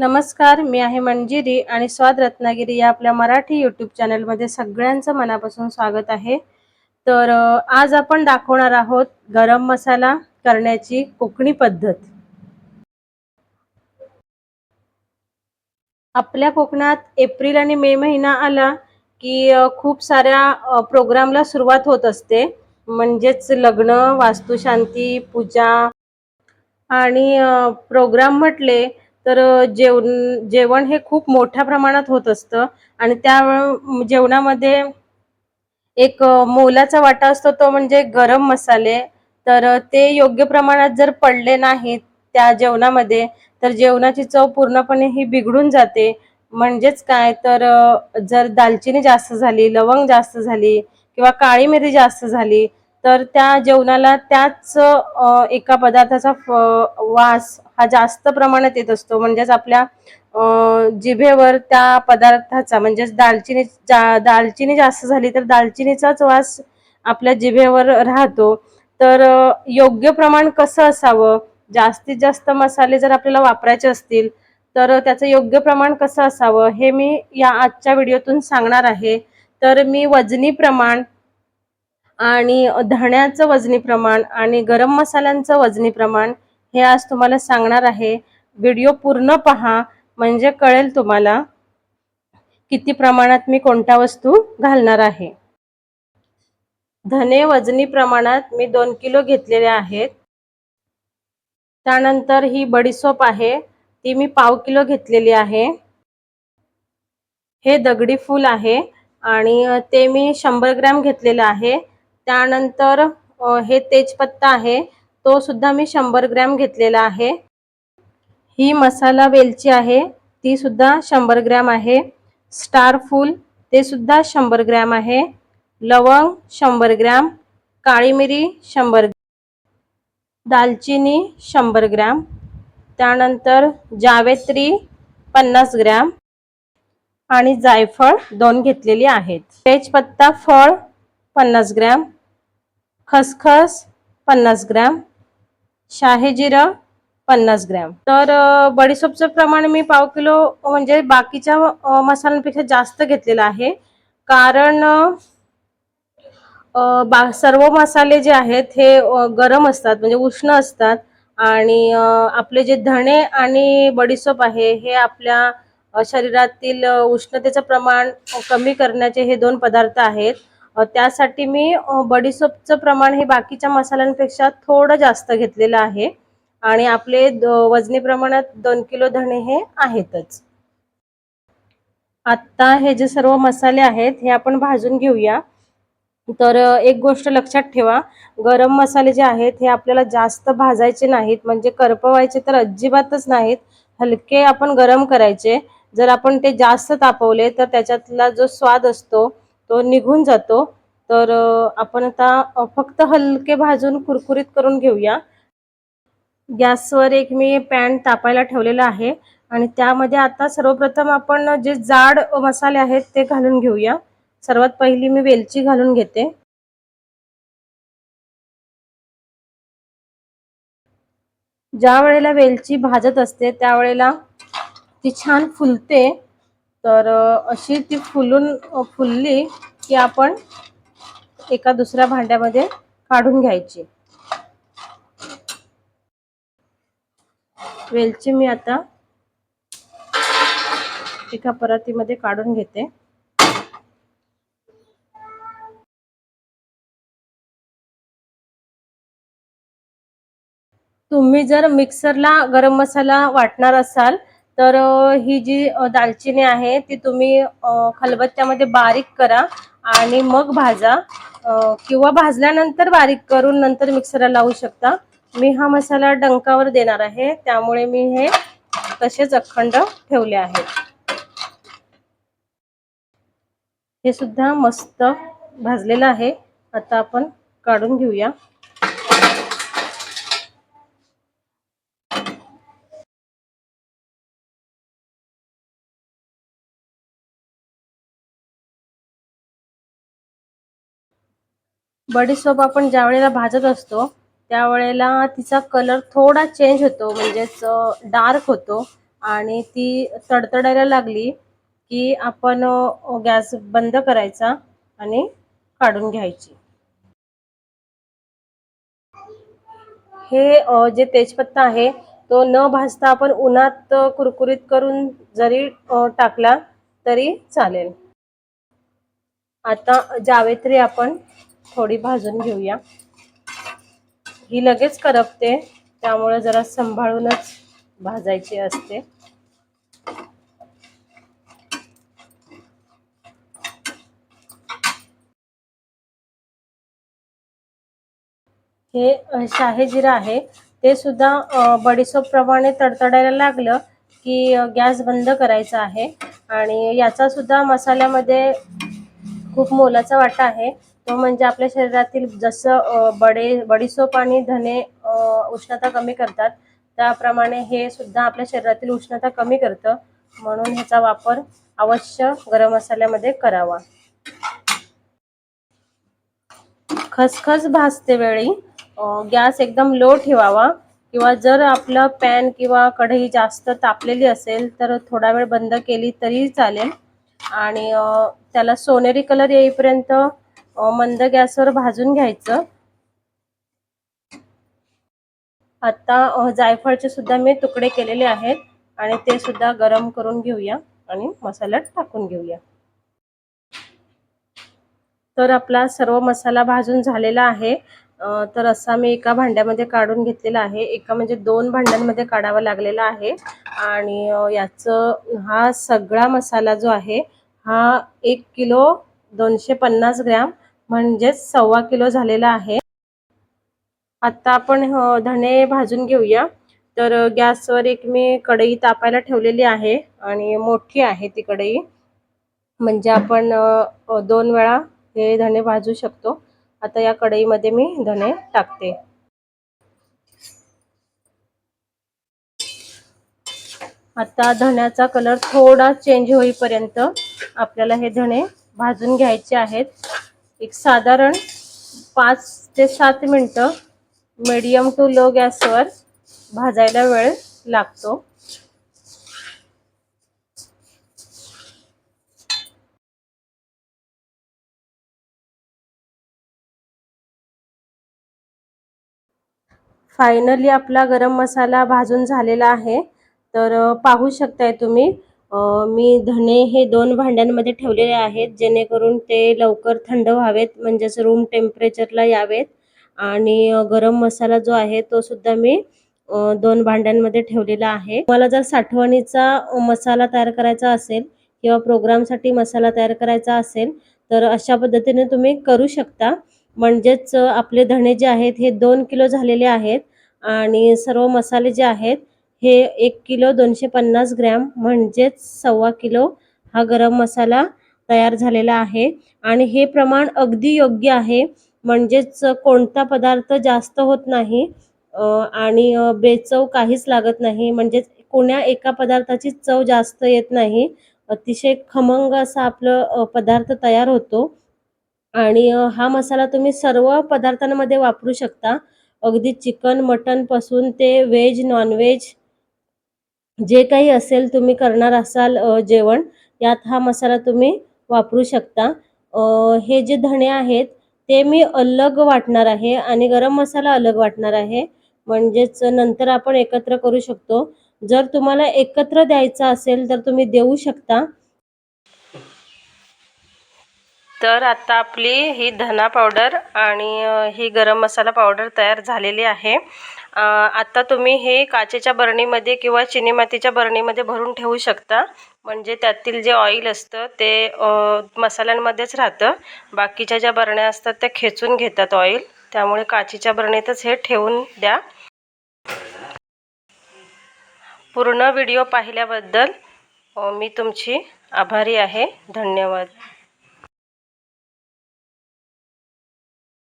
नमस्कार, मी आहे मंजिरी आणि स्वाद रत्नागिरी या आपल्या मराठी यूट्यूब चॅनलमध्ये सगळ्यांचं मनापासून स्वागत आहे. तर आज आपण दाखवणार आहोत गरम मसाला करण्याची कोकणी पद्धत. आपल्या कोकणात एप्रिल आणि मे महिना आला की खूप साऱ्या प्रोग्रामला सुरुवात होत असते. म्हणजेच लग्न, वास्तुशांती, पूजा आणि प्रोग्राम म्हटले तर जेवण हे खूप मोठ्या प्रमाणात होत असतं आणि त्या जेवणामध्ये एक मोलाचा वाटा असतो तो म्हणजे गरम मसाले. तर ते योग्य प्रमाणात जर पडले नाहीत त्या जेवणामध्ये तर जेवणाची चव पूर्णपणे ही बिघडून जाते. म्हणजेच काय तर जर दालचिनी जास्त झाली, लवंग जास्त झाली किंवा काळी मिरी जास्त झाली तर त्या जेवणाला त्याच एका पदार्थाचा वास हा जास्त प्रमाणात येत असतो. म्हणजेच आपल्या जिभेवर त्या पदार्थाचा म्हणजेच दालचिनी जास्त झाली तर दालचिनीचाच वास आपल्या जिभेवर राहतो. तर योग्य प्रमाण कसं असावं, जास्तीत जास्त मसाले जर आपल्याला वापरायचे असतील तर त्याचं योग्य प्रमाण कसं असावं हे मी या आजच्या व्हिडिओतून सांगणार आहे. तर मी वजनी प्रमाण आणि धण्याचं वजनी प्रमाण आणि गरम मसाल्यांचं वजनी प्रमाण हे आज तुम्हाला सांगणार आहे. व्हिडिओ पूर्ण पहा म्हणजे कळेल तुम्हाला किती प्रमाणात मी कोणत्या वस्तू घालणार आहे. धने वजनी प्रमाणात मी 2 किलो घेतलेले आहेत. त्यानंतर ही बडीशोप आहे ती मी पाव किलो घेतलेली आहे. हे दगडी फूल आहे आणि ते मी 100 ग्रॅम घेतलेलं आहे. त्यानंतर हे तेजपत्ता आहे तो सुद्धा मी 100 ग्रॅम घेतलेला आहे. ही मसाला वेलची आहे ती सुद्धा 100 ग्रॅम आहे. स्टार फूल ते सुद्धा 100 ग्रॅम आहे. लवंग 100 ग्रॅम, काळी मिरी 100, दालचिनी 100 ग्रॅम, त्यानंतर जावेत्री 50 ग्रॅम आणि जायफळ 2 घेतलेली आहेत. तेजपत्ता फळ 50 ग्रॅम, खसखस 50 ग्रॅम, शाही जिरं 50 ग्रॅम. तर बडीशोपचं प्रमाण मी पाव किलो म्हणजे बाकीच्या मसाल्यांपेक्षा जास्त घेतलेलं आहे. कारण सर्व मसाले जे आहेत हे गरम असतात म्हणजे उष्ण असतात आणि आपले जे धणे आणि बडीशोप आहे हे आपल्या शरीरातील उष्णतेचं प्रमाण कमी करण्याचे हे 2 पदार्थ आहेत. त्यासाठी मी बडीशोपचं प्रमाण हे बाकीच्या मसाल्यांपेक्षा थोडं जास्त घेतलेलं आहे आणि आपले वजनी प्रमाणात 2 किलो धणे हे आहेतच. आता हे जे सर्व मसाले आहेत हे आपण भाजून घेऊया. तर एक गोष्ट लक्षात ठेवा, गरम मसाले जे आहेत हे आपल्याला जास्त भाजायचे नाहीत म्हणजे करपवायचे तर अजिबातच नाहीत. हलके आपण गरम करायचे. जर आपण ते जास्त तापवले तर त्याच्यातला जो स्वाद असतो तो निघून जातो. तर आपण आता फक्त हलके भाजून कुरकुरीत करून घेऊया. गॅसवर एक मी पॅन तापायला ठेवलेला आहे आणि त्यामध्ये आता सर्वप्रथम आपण जे जाड मसाले आहेत ते घालून घेऊया. सर्वात पहिली मी वेलची घालून घेते. ज्या वेळेला वेलची भाजत असते त्यावेळेला ती छान फुलते. तर अशी ती फुलली की आपण एका दुसऱ्या भांड्यामध्ये काढून घ्यायची. वेलची मी आता एका परातीमध्ये काढून घेते. तुम्ही जर मिक्सरला गरम मसाला वाटणार असाल तर ही जी दालचिनी आहे ती तुम्ही खलबत्त्यामध्ये बारीक करा आणि मग भाजा किंवा भाजल्यानंतर बारीक करून नंतर मिक्सरला लावू शकता. मी हा मसाला डंकावर देणार आहे त्यामुळे मी हे तसेच अखंड ठेवले आहे. हे सुद्धा मस्त भाजलेलं आहे. आता आपण काढून घेऊया. बडीशोप आपण ज्या वेळेला भाजत असतो त्यावेळेला तिचा कलर थोडा चेंज होतो म्हणजेच डार्क होतो. आणि ती तडतडायला लागली की आपण गॅस बंद करायचा आणि काढून घ्यायची. हे जे तेजपत्ता आहे तो न भाजता आपण उन्हात कुरकुरीत करून जरी टाकला तरी चालेल. आता जावेत्री आपण थोडी भाजून घेऊया. ही लगेच करपते, त्यामुळे जरा सांभाळूनच भाजायची असते. हे शाही जिरा आहे ते सुद्धा बडीशोप प्रमाणे तडतडायला लागलं की गॅस बंद करायचा आहे. आणि याचा सुद्धा मसाल्यामध्ये खूप मोलाचा वाटा आहे. तो म्हणजे आपल्या शरीरातील जसं बडीशोप आणि धने उष्णता कमी करतात, त्याप्रमाणे हे सुद्धा आपल्या शरीरातील उष्णता कमी करतं. म्हणून ह्याचा वापर अवश्य गरम मसाल्यामध्ये करावा. खसखस भाजते वेळी गॅस एकदम लो ठेवावा, किंवा जर आपलं पॅन किंवा कढई जास्त तापलेली असेल तर थोडा वेळ बंद केली तरी चालेल. आणि त्याला सोनेरी कलर येईपर्यंत मंद गॅसवर भाजून घ्यायचं. आता जायफळचे सुद्धा मी तुकडे केलेले आहेत आणि ते सुद्धा गरम करून घेऊया आणि मसाल्यात टाकून घेऊया. तर आपला सर्व मसाला भाजून झालेला आहे. तर असा मी एका भांड्यामध्ये काढून घेतलेला आहे. एका म्हणजे 2 भांड्यांमध्ये काढावा लागलेला आहे. आणि हा सगळा मसाला जो आहे हा 1 किलो 250 ग्रॅम म्हणजेच 1.25 किलो झालेला आहे. आता आपण धणे भाजून घेऊया. तर गॅसवर एक मी कढई तापायला ठेवलेली आहे आणि मोठी आहे ती कढई, म्हणजे आपण 2 वेळा हे धणे भाजू शकतो. आता या कढईमध्ये मी धणे टाकते. आता धण्याचा कलर थोडा चेंज होईपर्यंत आपल्याला हे धणे भाजून घ्यायचे आहेत. एक साधारण 5 ते 7 मिनिटं मीडियम टू लो गॅसवर भाजायला वेळ लागतो. फायनली आपला गरम मसाला भाजून झालेला आहे. तर पाहू शकताय तुम्ही, मी धणे हे 2 भांड्यांमध्ये ठेवलेले आहेत जेणेकरून ते लवकर थंड व्हावेत, म्हणजेच रूम टेम्परेचरला यावेत. आणि गरम मसाला जो आहे तो सुद्धा मी 2 भांड्यांमध्ये ठेवलेला आहे. मला जर साठवणीचा मसाला तयार करायचा असेल किंवा प्रोग्रामसाठी मसाला तयार करायचा असेल तर अशा पद्धतीने तुम्ही करू शकता. म्हणजेच आपले धणे जे आहेत हे 2 किलो झालेले आहेत आणि सर्व मसाले जे आहेत हे 1 किलो 250 ग्रॅम म्हणजेच 1.25 किलो हा गरम मसाला तयार झालेला आहे. आणि हे प्रमाण अगदी योग्य आहे, म्हणजेच कोणता पदार्थ जास्त होत नाही आणि बेचव काहीच लागत नाही. म्हणजेच कोण्या एका पदार्थाची चव जास्त येत नाही. अतिशय खमंग असा आपलं पदार्थ तयार होतो. आणि हा मसाला तुम्ही सर्व पदार्थांमध्ये वापरू शकता. अगदी चिकन मटन पासून ते व्हेज नॉनव्हेज जे काही असेल तुम्ही करणार असाल जेवण, यात हा मसाला तुम्ही वापरू शकता. हे जे धणे आहेत ते मी अलग वाटणार आहे आणि गरम मसाला अलग वाटणार आहे, म्हणजेच नंतर आपण एकत्र करू शकतो. जर तुम्हाला एकत्र द्यायचा असेल तर तुम्ही देऊ शकता. तर आता आपली ही धना पावडर आणि ही गरम मसाला पावडर तयार झालेली आहे. आता तुम्ही हे काचेच्या बरणीमध्ये किंवा चिनी मातीच्या बरणीमध्ये भरून ठेवू शकता, म्हणजे त्यातील जे ऑइल असतं ते मसाल्यांमध्येच राहतं. बाकीच्या ज्या बरण्या असतात त्या खेचून घेतात ऑइल, त्यामुळे काचेच्या बरणीतच हे ठेवून द्या. पूर्ण व्हिडिओ पाहिल्याबद्दल मी तुमची आभारी आहे. धन्यवाद.